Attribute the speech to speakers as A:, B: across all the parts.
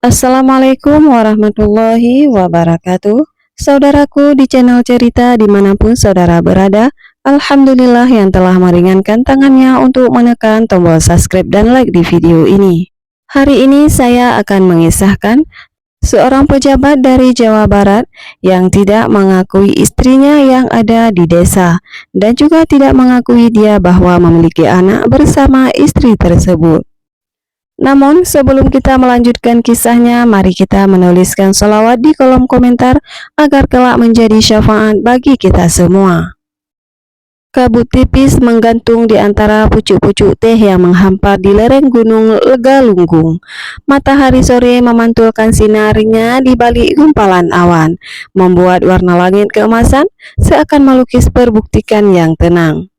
A: Assalamualaikum warahmatullahi wabarakatuh. Saudaraku di channel cerita dimanapun saudara berada, Alhamdulillah yang telah meringankan tangannya untuk menekan tombol subscribe dan like di video ini. Hari ini saya akan mengisahkan seorang pejabat dari Jawa Barat yang tidak mengakui istrinya yang ada di desa dan juga tidak mengakui dia bahwa memiliki anak bersama istri tersebut. Namun sebelum kita melanjutkan kisahnya, mari kita menuliskan sholawat di kolom komentar agar kelak menjadi syafaat bagi kita semua. Kabut tipis menggantung di antara pucuk-pucuk teh yang menghampar di lereng gunung Legalunggung. Matahari sore memantulkan sinarnya di balik gumpalan awan, membuat warna langit keemasan seakan melukis perbuktikan yang tenang.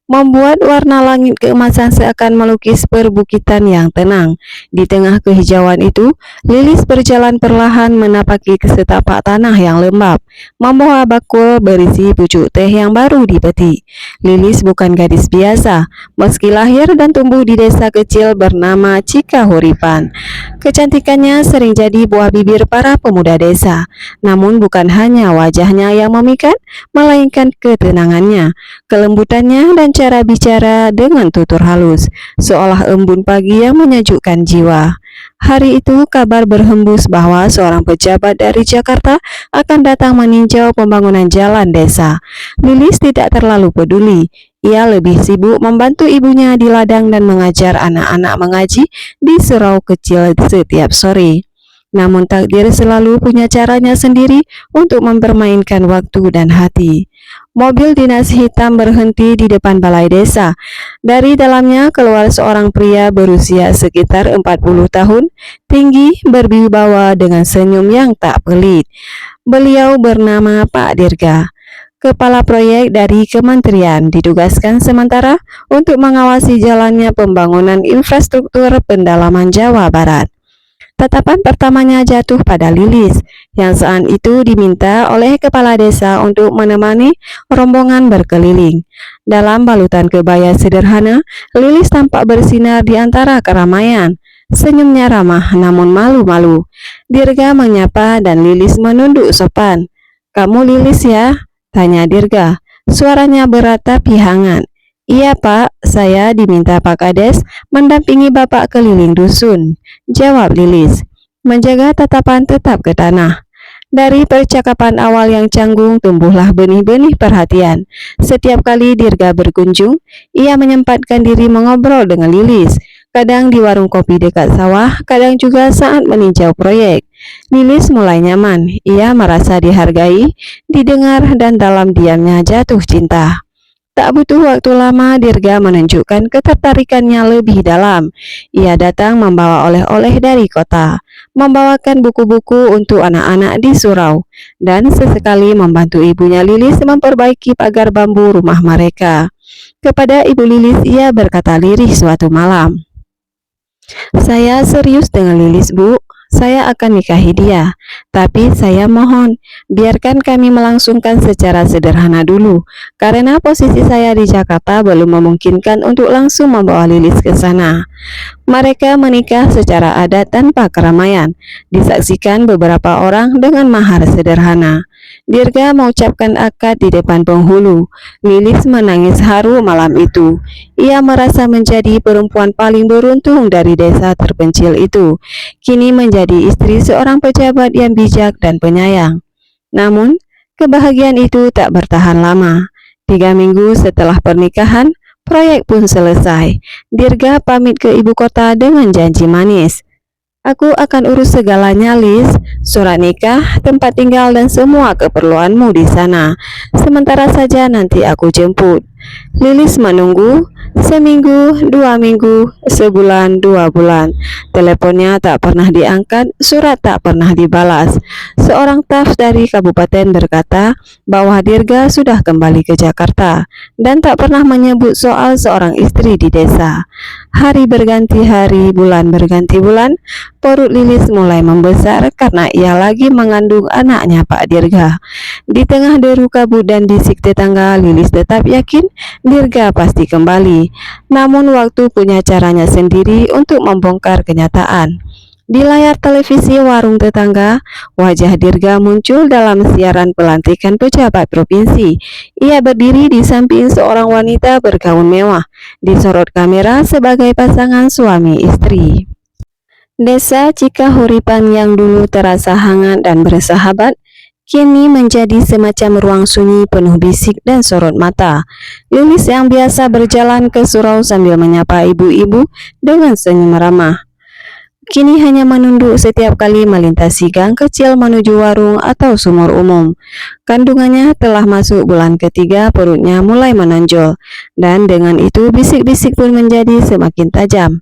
A: Membuat warna langit keemasan seakan melukis perbukitan yang tenang. Di tengah kehijauan itu, Lilis berjalan perlahan menapaki setapak tanah yang lembab, membawa bakul berisi pucuk teh yang baru dipetik. Lilis bukan gadis biasa, meski lahir dan tumbuh di desa kecil bernama Cikahuripan. Kecantikannya sering jadi buah bibir para pemuda desa. Namun bukan hanya wajahnya yang memikat, melainkan ketenangannya, kelembutannya, dan cara bicara dengan tutur halus, seolah embun pagi yang menyejukkan jiwa. Hari itu kabar berhembus bahwa seorang pejabat dari Jakarta akan datang meninjau pembangunan jalan desa. Lilis tidak terlalu peduli. Ia lebih sibuk membantu ibunya di ladang dan mengajar anak-anak mengaji di surau kecil setiap sore. Namun takdir selalu punya caranya sendiri untuk mempermainkan waktu dan hati. Mobil dinas hitam berhenti di depan balai desa. Dari dalamnya keluar seorang pria berusia sekitar 40 tahun, tinggi, berwibawa dengan senyum yang tak pelit. Beliau bernama Pak Dirga, kepala proyek dari kementerian, ditugaskan sementara untuk mengawasi jalannya pembangunan infrastruktur pendalaman Jawa Barat. Tatapan pertamanya jatuh pada Lilis, yang saat itu diminta oleh kepala desa untuk menemani rombongan berkeliling. Dalam balutan kebaya sederhana, Lilis tampak bersinar di antara keramaian. Senyumnya ramah namun malu-malu. Dirga menyapa dan Lilis menunduk sopan. "Kamu Lilis ya?" tanya Dirga. Suaranya berat tapi hangat. "Iya Pak, saya diminta Pak Kades mendampingi Bapak keliling dusun," jawab Lilis, menjaga tatapan tetap ke tanah. Dari percakapan awal yang canggung tumbuhlah benih-benih perhatian. Setiap kali Dirga berkunjung, ia menyempatkan diri mengobrol dengan Lilis, kadang di warung kopi dekat sawah, kadang juga saat meninjau proyek. Lilis mulai nyaman, ia merasa dihargai, didengar, dan dalam diamnya jatuh cinta. Tak butuh waktu lama, Dirga menunjukkan ketertarikannya lebih dalam. Ia datang membawa oleh-oleh dari kota, membawakan buku-buku untuk anak-anak di surau, dan sesekali membantu ibunya Lilis memperbaiki pagar bambu rumah mereka. Kepada ibu Lilis, ia berkata lirih suatu malam, "Saya serius dengan Lilis, Bu. Saya akan nikahi dia. Tapi saya mohon, biarkan kami melangsungkan secara sederhana dulu, karena posisi saya di Jakarta belum memungkinkan untuk langsung membawa Lilis ke sana." Mereka menikah secara adat tanpa keramaian, disaksikan beberapa orang dengan mahar sederhana. Dirga mengucapkan akad di depan penghulu. Lilis menangis haru malam itu. Ia merasa menjadi perempuan paling beruntung dari desa terpencil itu, kini menjadi istri seorang pejabat yang bijak dan penyayang. Namun, kebahagiaan itu tak bertahan lama. 3 minggu setelah pernikahan, proyek pun selesai. Dirga pamit ke ibu kota dengan janji manis. "Aku akan urus segalanya, Lis. Surat nikah, tempat tinggal, dan semua keperluanmu di sana. Sementara saja nanti aku jemput." Lilis menunggu. Seminggu, 2 minggu, sebulan, 2 bulan. Teleponnya tak pernah diangkat, surat tak pernah dibalas. Seorang staf dari kabupaten berkata bahwa Dirga sudah kembali ke Jakarta dan tak pernah menyebut soal seorang istri di desa. Hari berganti hari, bulan berganti bulan. Perut Lilis mulai membesar karena ia lagi mengandung anaknya Pak Dirga. Di tengah deru kabut dan bisik tetangga, Lilis tetap yakin Dirga pasti kembali. Namun waktu punya caranya sendiri untuk membongkar kenyataan. Di layar televisi warung tetangga, wajah Dirga muncul dalam siaran pelantikan pejabat provinsi. Ia berdiri di samping seorang wanita bergaun mewah, disorot kamera sebagai pasangan suami istri. Desa Cikahuripan yang dulu terasa hangat dan bersahabat, kini menjadi semacam ruang sunyi penuh bisik dan sorot mata. Lilis yang biasa berjalan ke surau sambil menyapa ibu-ibu dengan senyum ramah, kini hanya menunduk setiap kali melintasi gang kecil menuju warung atau sumur umum. Kandungannya telah masuk bulan ketiga, perutnya mulai menonjol, dan dengan itu bisik-bisik pun menjadi semakin tajam.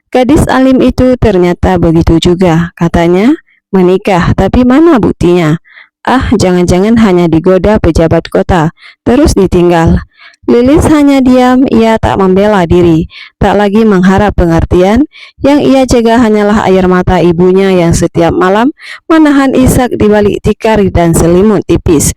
A: Gadis alim itu ternyata begitu juga, katanya, menikah, tapi mana buktinya? Ah, jangan-jangan hanya digoda pejabat kota, terus ditinggal. Lilis hanya diam, ia tak membela diri, tak lagi mengharap pengertian. Yang ia jaga hanyalah air mata ibunya yang setiap malam menahan isak di balik tikar dan selimut tipis.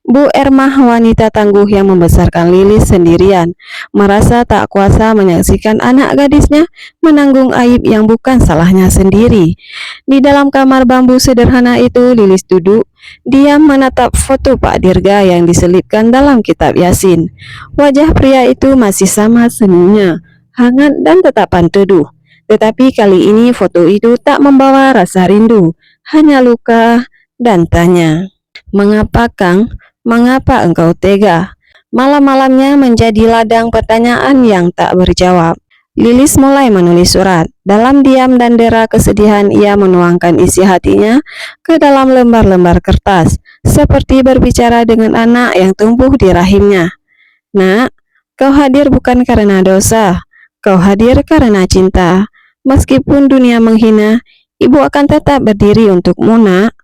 A: Bu Ermah, wanita tangguh yang membesarkan Lilis sendirian, merasa tak kuasa menyaksikan anak gadisnya menanggung aib yang bukan salahnya sendiri. Di dalam kamar bambu sederhana itu, Lilis duduk diam menatap foto Pak Dirga yang diselipkan dalam kitab Yasin. Wajah pria itu masih sama senyumnya, hangat dan tatapan teduh. Tetapi kali ini foto itu tak membawa rasa rindu, hanya luka dan tanya, "Mengapa Kang? Mengapa engkau tega?" Malam-malamnya menjadi ladang pertanyaan yang tak berjawab. Lilis mulai menulis surat. Dalam diam dan dera kesedihan, ia menuangkan isi hatinya ke dalam lembar-lembar kertas, seperti berbicara dengan anak yang tumbuh di rahimnya. "Nak, kau hadir bukan karena dosa, kau hadir karena cinta. Meskipun dunia menghina, ibu akan tetap berdiri untukmu, Nak."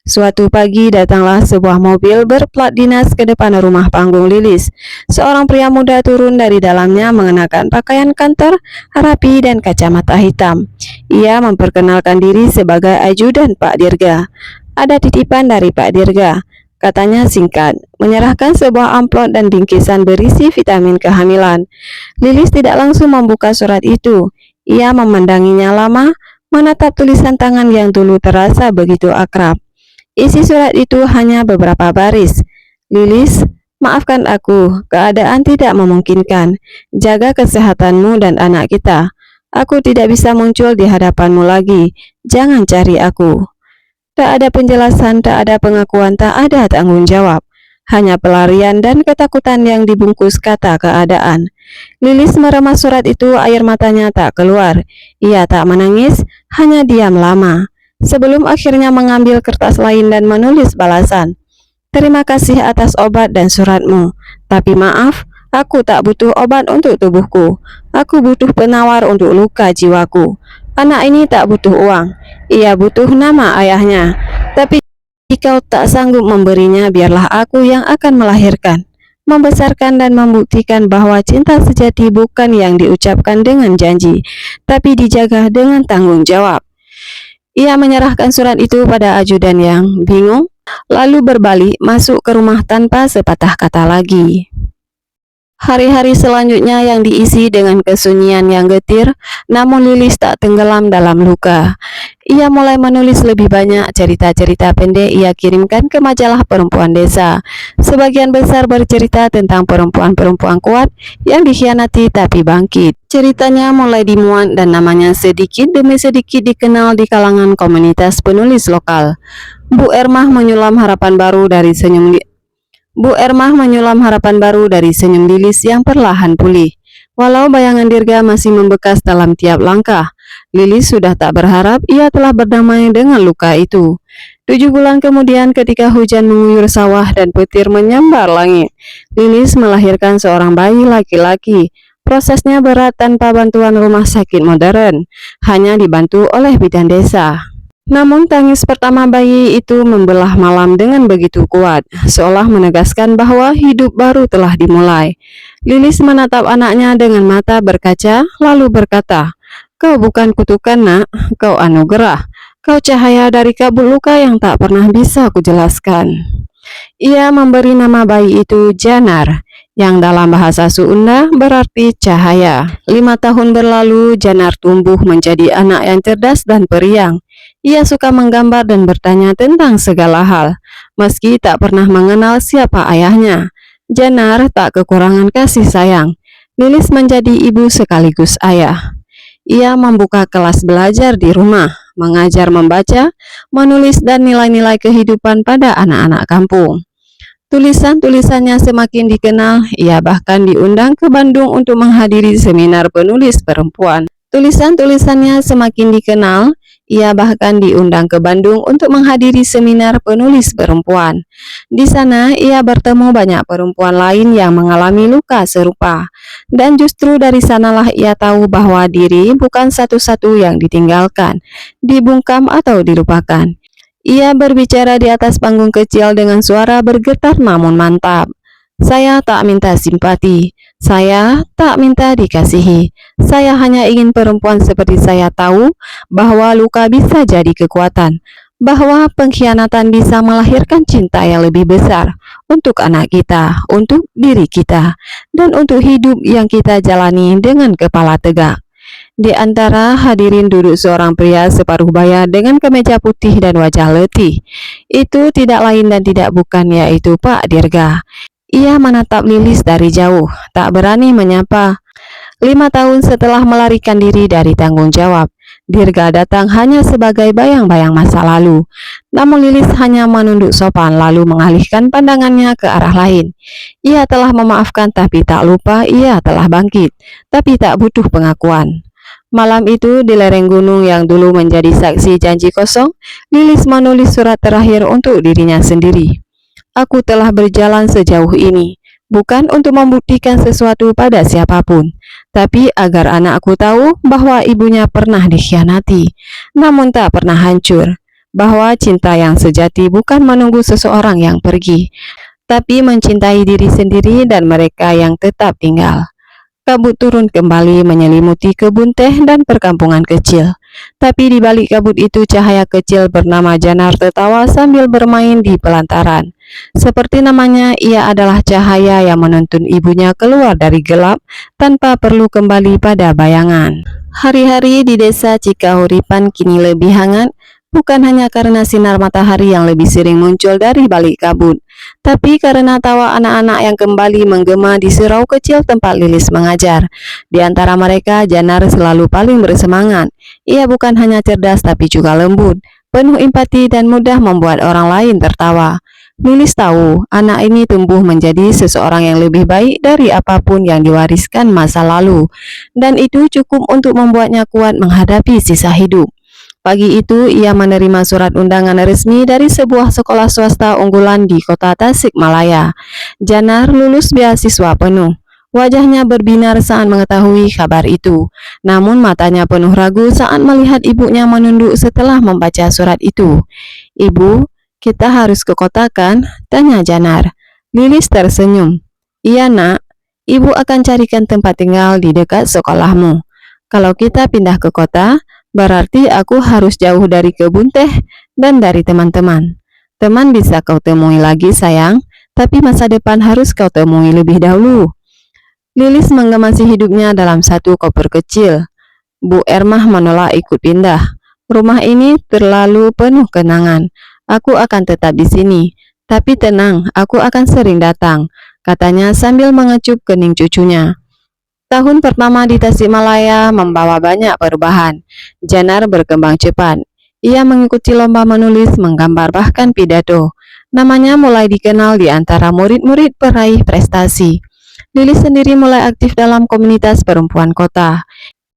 A: Suatu pagi datanglah sebuah mobil berplat dinas ke depan rumah panggung Lilis. Seorang pria muda turun dari dalamnya mengenakan pakaian kantor rapi dan kacamata hitam. Ia memperkenalkan diri sebagai ajudan Pak Dirga. "Ada titipan dari Pak Dirga," katanya singkat, menyerahkan sebuah amplop dan bingkisan berisi vitamin kehamilan. Lilis tidak langsung membuka surat itu. Ia memandanginya lama, menatap tulisan tangan yang dulu terasa begitu akrab. Isi surat itu hanya beberapa baris. "Lilis, maafkan aku, keadaan tidak memungkinkan. Jaga kesehatanmu dan anak kita. Aku tidak bisa muncul di hadapanmu lagi. Jangan cari aku." Tak ada penjelasan, tak ada pengakuan, tak ada tanggung jawab. Hanya pelarian dan ketakutan yang dibungkus kata keadaan. Lilis meremas surat itu, air matanya tak keluar. Ia tak menangis, hanya diam lama, sebelum akhirnya mengambil kertas lain dan menulis balasan. "Terima kasih atas obat dan suratmu, tapi maaf, aku tak butuh obat untuk tubuhku. Aku butuh penawar untuk luka jiwaku. Anak ini tak butuh uang, ia butuh nama ayahnya. Tapi jika kau tak sanggup memberinya, biarlah aku yang akan melahirkan, membesarkan dan membuktikan bahwa cinta sejati bukan yang diucapkan dengan janji, tapi dijaga dengan tanggung jawab." Ia menyerahkan surat itu pada ajudan yang bingung, lalu berbalik masuk ke rumah tanpa sepatah kata lagi. Hari-hari selanjutnya yang diisi dengan kesunyian yang getir, namun Lilis tak tenggelam dalam luka. Ia mulai menulis lebih banyak cerita-cerita pendek ia kirimkan ke majalah perempuan desa. Sebagian besar bercerita tentang perempuan-perempuan kuat yang dikhianati tapi bangkit. Ceritanya mulai dimuat dan namanya sedikit demi sedikit dikenal di kalangan komunitas penulis lokal. Bu Ermah menyulam harapan baru dari senyum Lilis yang perlahan pulih. Walau bayangan Dirga masih membekas dalam tiap langkah, Lilis sudah tak berharap, ia telah berdamai dengan luka itu. 7 bulan kemudian, ketika hujan mengguyur sawah dan petir menyambar langit, Lilis melahirkan seorang bayi laki-laki. Prosesnya berat tanpa bantuan rumah sakit modern, hanya dibantu oleh bidan desa. Namun tangis pertama bayi itu membelah malam dengan begitu kuat, seolah menegaskan bahwa hidup baru telah dimulai. Lilis menatap anaknya dengan mata berkaca, lalu berkata, "Kau bukan kutukan, Nak, kau anugerah. Kau cahaya dari kabut luka yang tak pernah bisa kujelaskan." Ia memberi nama bayi itu Janar, yang dalam bahasa Sunda berarti cahaya. 5 tahun berlalu, Janar tumbuh menjadi anak yang cerdas dan periang. Ia suka menggambar dan bertanya tentang segala hal, meski tak pernah mengenal siapa ayahnya. Janar tak kekurangan kasih sayang. Lilis menjadi ibu sekaligus ayah. Ia membuka kelas belajar di rumah, mengajar membaca, menulis, dan nilai-nilai kehidupan pada anak-anak kampung. Tulisan-tulisannya semakin dikenal, ia bahkan diundang ke Bandung untuk menghadiri seminar penulis perempuan. Tulisan-tulisannya semakin dikenal, ia bahkan diundang ke Bandung untuk menghadiri seminar penulis perempuan. Di sana, ia bertemu banyak perempuan lain yang mengalami luka serupa. Dan justru dari sanalah ia tahu bahwa diri bukan satu-satu yang ditinggalkan, dibungkam atau dilupakan. Ia berbicara di atas panggung kecil dengan suara bergetar namun mantap. Saya tak minta simpati, saya tak minta dikasihi. Saya hanya ingin perempuan seperti saya tahu bahwa luka bisa jadi kekuatan, bahwa pengkhianatan bisa melahirkan cinta yang lebih besar untuk anak kita, untuk diri kita, dan untuk hidup yang kita jalani dengan kepala tegak. Di antara hadirin duduk seorang pria separuh baya dengan kemeja putih dan wajah letih. Itu tidak lain dan tidak bukan yaitu Pak Dirga. Ia menatap Lilis dari jauh, tak berani menyapa. 5 tahun setelah melarikan diri dari tanggung jawab, Dirga datang hanya sebagai bayang-bayang masa lalu. Namun Lilis hanya menunduk sopan lalu mengalihkan pandangannya ke arah lain. Ia telah memaafkan tapi tak lupa ia telah bangkit, tapi tak butuh pengakuan. Malam itu di lereng gunung yang dulu menjadi saksi janji kosong, Lilis menulis surat terakhir untuk dirinya sendiri. Aku telah berjalan sejauh ini, bukan untuk membuktikan sesuatu pada siapapun, tapi agar anakku tahu bahwa ibunya pernah dikhianati, namun tak pernah hancur, bahwa cinta yang sejati bukan menunggu seseorang yang pergi, tapi mencintai diri sendiri dan mereka yang tetap tinggal. Kabut turun kembali menyelimuti kebun teh dan perkampungan kecil. Tapi di balik kabut itu cahaya kecil bernama Janar tertawa sambil bermain di pelantaran. Seperti namanya, ia adalah cahaya yang menuntun ibunya keluar dari gelap tanpa perlu kembali pada bayangan. Hari-hari di desa Cikahuripan kini lebih hangat, bukan hanya karena sinar matahari yang lebih sering muncul dari balik kabut, tapi karena tawa anak-anak yang kembali menggema di surau kecil tempat Lilis mengajar. Di antara mereka, Janar selalu paling bersemangat. Ia bukan hanya cerdas tapi juga lembut, penuh empati dan mudah membuat orang lain tertawa. Lilis tahu, anak ini tumbuh menjadi seseorang yang lebih baik dari apapun yang diwariskan masa lalu, dan itu cukup untuk membuatnya kuat menghadapi sisa hidup. Pagi itu, ia menerima surat undangan resmi dari sebuah sekolah swasta unggulan di kota Tasikmalaya. Janar lulus beasiswa penuh. Wajahnya berbinar saat mengetahui kabar itu. Namun matanya penuh ragu saat melihat ibunya menunduk setelah membaca surat itu. "Ibu, kita harus ke kota kan?" tanya Janar. Lilis tersenyum. "Iya nak, ibu akan carikan tempat tinggal di dekat sekolahmu. Kalau kita pindah ke kota, berarti aku harus jauh dari kebun teh dan dari teman-teman. Teman bisa kau temui lagi sayang, tapi masa depan harus kau temui lebih dahulu." Lilis mengemasi hidupnya dalam satu koper kecil. Bu Ermah menolak ikut pindah. "Rumah ini terlalu penuh kenangan. Aku akan tetap di sini. Tapi tenang, aku akan sering datang," katanya sambil mengecup kening cucunya. Tahun pertama di Tasikmalaya membawa banyak perubahan. Janar berkembang cepat. Ia mengikuti lomba menulis, menggambar, bahkan pidato. Namanya mulai dikenal di antara murid-murid peraih prestasi. Lilis sendiri mulai aktif dalam komunitas perempuan kota.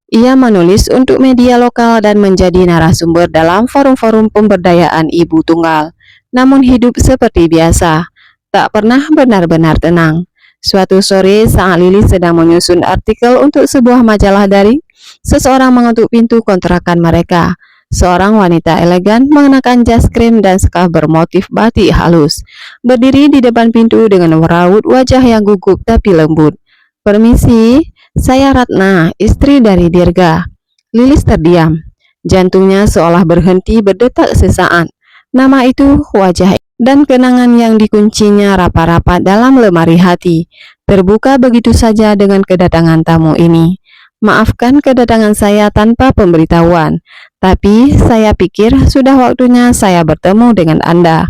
A: Ia menulis untuk media lokal dan menjadi narasumber dalam forum-forum pemberdayaan ibu tunggal. Namun hidup seperti biasa, tak pernah benar-benar tenang. Suatu sore saat Lilis sedang menyusun artikel untuk sebuah majalah daring, seseorang mengetuk pintu kontrakan mereka. Seorang wanita elegan mengenakan jas krim dan skaf bermotif batik halus, berdiri di depan pintu dengan meraut wajah yang gugup tapi lembut. "Permisi, saya Ratna, istri dari Dirga." Lilis terdiam. Jantungnya seolah berhenti berdetak sesaat. Nama itu, wajah dan kenangan yang dikuncinya rapat-rapat dalam lemari hati terbuka begitu saja dengan kedatangan tamu ini. Maafkan kedatangan saya tanpa pemberitahuan, tapi saya pikir sudah waktunya saya bertemu dengan Anda.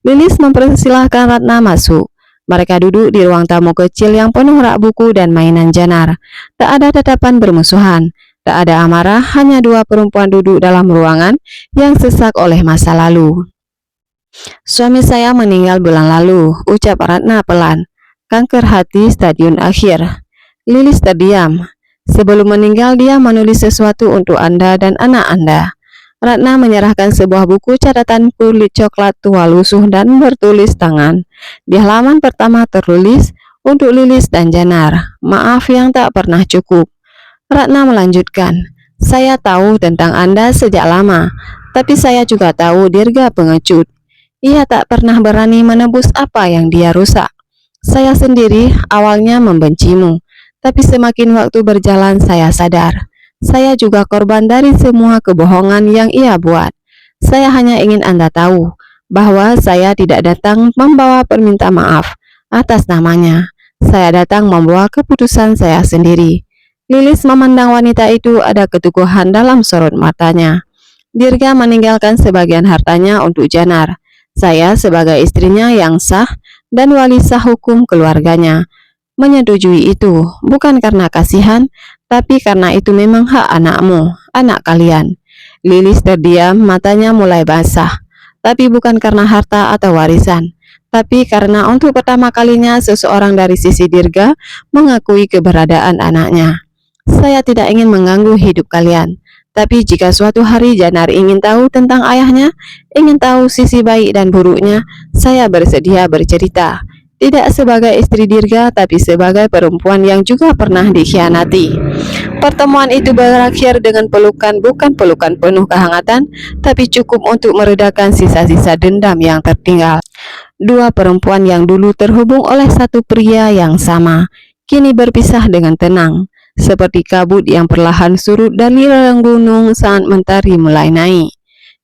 A: Lilis mempersilahkan Ratna masuk. Mereka duduk di ruang tamu kecil yang penuh rak buku dan mainan Janar. Tak ada tatapan bermusuhan, tak ada amarah, hanya dua perempuan duduk dalam ruangan yang sesak oleh masa lalu. Suami saya meninggal bulan lalu, ucap Ratna pelan. Kanker hati stadium akhir. Lilis terdiam. Sebelum meninggal dia menulis sesuatu untuk Anda dan anak Anda. Ratna menyerahkan sebuah buku catatan kulit coklat tua lusuh dan bertulis tangan. Di halaman pertama tertulis, untuk Lilis dan Janar, maaf yang tak pernah cukup. Ratna melanjutkan, saya tahu tentang Anda sejak lama, tapi saya juga tahu Dirga pengecut. Ia tak pernah berani menebus apa yang dia rusak. Saya sendiri awalnya membencimu, tapi semakin waktu berjalan saya sadar. Saya juga korban dari semua kebohongan yang ia buat. Saya hanya ingin Anda tahu bahwa saya tidak datang membawa permintaan maaf atas namanya. Saya datang membawa keputusan saya sendiri. Lilis memandang wanita itu, ada keteguhan dalam sorot matanya. Dirga meninggalkan sebagian hartanya untuk Janar. Saya sebagai istrinya yang sah dan wali sah hukum keluarganya menyetujui itu, bukan karena kasihan, tapi karena itu memang hak anakmu, anak kalian. Lilis terdiam, matanya mulai basah, tapi bukan karena harta atau warisan, tapi karena untuk pertama kalinya seseorang dari sisi Dirga mengakui keberadaan anaknya. Saya tidak ingin mengganggu hidup kalian, tapi jika suatu hari Janar ingin tahu tentang ayahnya, ingin tahu sisi baik dan buruknya, saya bersedia bercerita. Tidak sebagai istri Dirga, tapi sebagai perempuan yang juga pernah dikhianati. Pertemuan itu berakhir dengan pelukan, bukan pelukan penuh kehangatan, tapi cukup untuk meredakan sisa-sisa dendam yang tertinggal. Dua perempuan yang dulu terhubung oleh satu pria yang sama, kini berpisah dengan tenang, seperti kabut yang perlahan surut dari lereng gunung saat mentari mulai naik.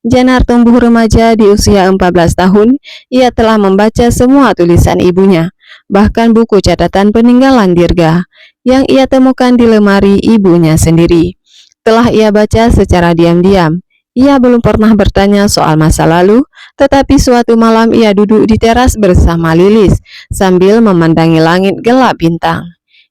A: Janar tumbuh remaja di usia 14 tahun, ia telah membaca semua tulisan ibunya, bahkan buku catatan peninggalan Dirga, yang ia temukan di lemari ibunya sendiri. Telah ia baca secara diam-diam. Ia belum pernah bertanya soal masa lalu, tetapi suatu malam ia duduk di teras bersama Lilis, sambil memandangi langit gelap bintang.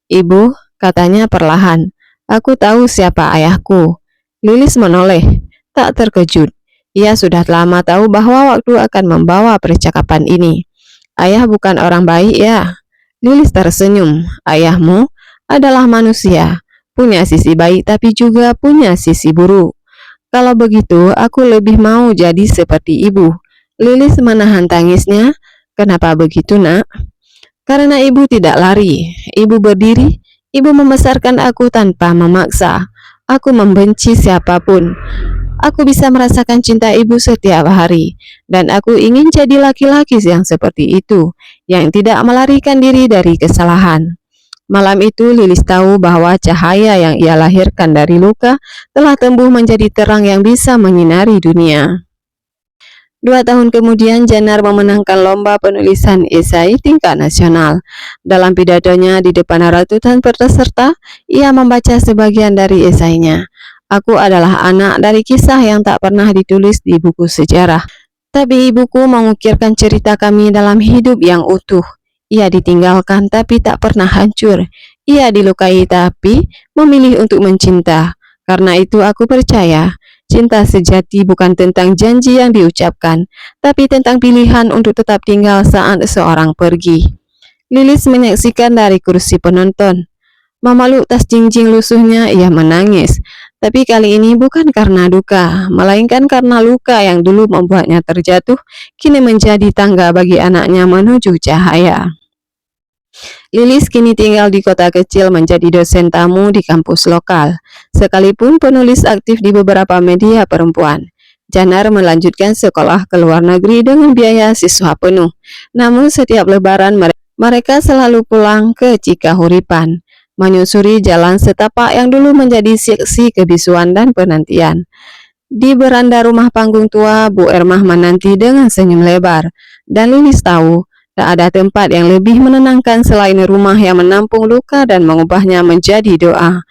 A: Ibu, katanya perlahan, aku tahu siapa ayahku. Lilis menoleh, tak terkejut. Ia sudah lama tahu bahwa waktu akan membawa percakapan ini. Ayah bukan orang baik ya? Lilis tersenyum. Ayahmu adalah manusia, punya sisi baik tapi juga punya sisi buruk. Kalau begitu, aku lebih mau jadi seperti ibu. Lilis menahan tangisnya. Kenapa begitu, nak? Karena ibu tidak lari. Ibu berdiri. Ibu membesarkan aku tanpa memaksa. Aku membenci siapapun. Aku bisa merasakan cinta ibu setiap hari, dan aku ingin jadi laki-laki yang seperti itu, yang tidak melarikan diri dari kesalahan. Malam itu Lilis tahu bahwa cahaya yang ia lahirkan dari luka telah tumbuh menjadi terang yang bisa menyinari dunia. 2 tahun kemudian Janar memenangkan lomba penulisan esai tingkat nasional. Dalam pidatonya di depan ratusan peserta, ia membaca sebagian dari esainya. Aku adalah anak dari kisah yang tak pernah ditulis di buku sejarah. Tapi ibuku mengukirkan cerita kami dalam hidup yang utuh. Ia ditinggalkan tapi tak pernah hancur. Ia dilukai tapi memilih untuk mencinta. Karena itu aku percaya, cinta sejati bukan tentang janji yang diucapkan, tapi tentang pilihan untuk tetap tinggal saat seorang pergi. Lilis menyaksikan dari kursi penonton. Memeluk tas jinjing lusuhnya, ia menangis. Tapi kali ini bukan karena duka, melainkan karena luka yang dulu membuatnya terjatuh, kini menjadi tangga bagi anaknya menuju cahaya. Lilis kini tinggal di kota kecil menjadi dosen tamu di kampus lokal, sekalipun penulis aktif di beberapa media perempuan. Janar melanjutkan sekolah ke luar negeri dengan biaya siswa penuh. Namun setiap lebaran mereka selalu pulang ke Cikahuripan, menyusuri jalan setapak yang dulu menjadi saksi kebisuan dan penantian. Di beranda rumah panggung tua, Bu Ermah menanti dengan senyum lebar. Dan Lilis tahu, tak ada tempat yang lebih menenangkan selain rumah yang menampung luka dan mengubahnya menjadi doa.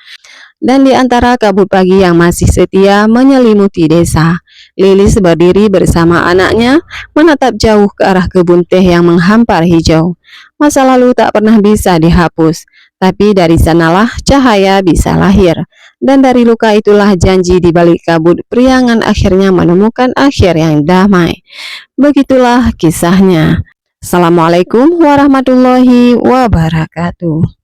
A: Dan di antara kabut pagi yang masih setia menyelimuti desa, Lilis berdiri bersama anaknya, menatap jauh ke arah kebun teh yang menghampar hijau. Masa lalu tak pernah bisa dihapus, tapi dari sanalah cahaya bisa lahir. Dan dari luka itulah janji di balik kabut priangan akhirnya menemukan akhir yang damai. Begitulah kisahnya. Assalamualaikum warahmatullahi wabarakatuh.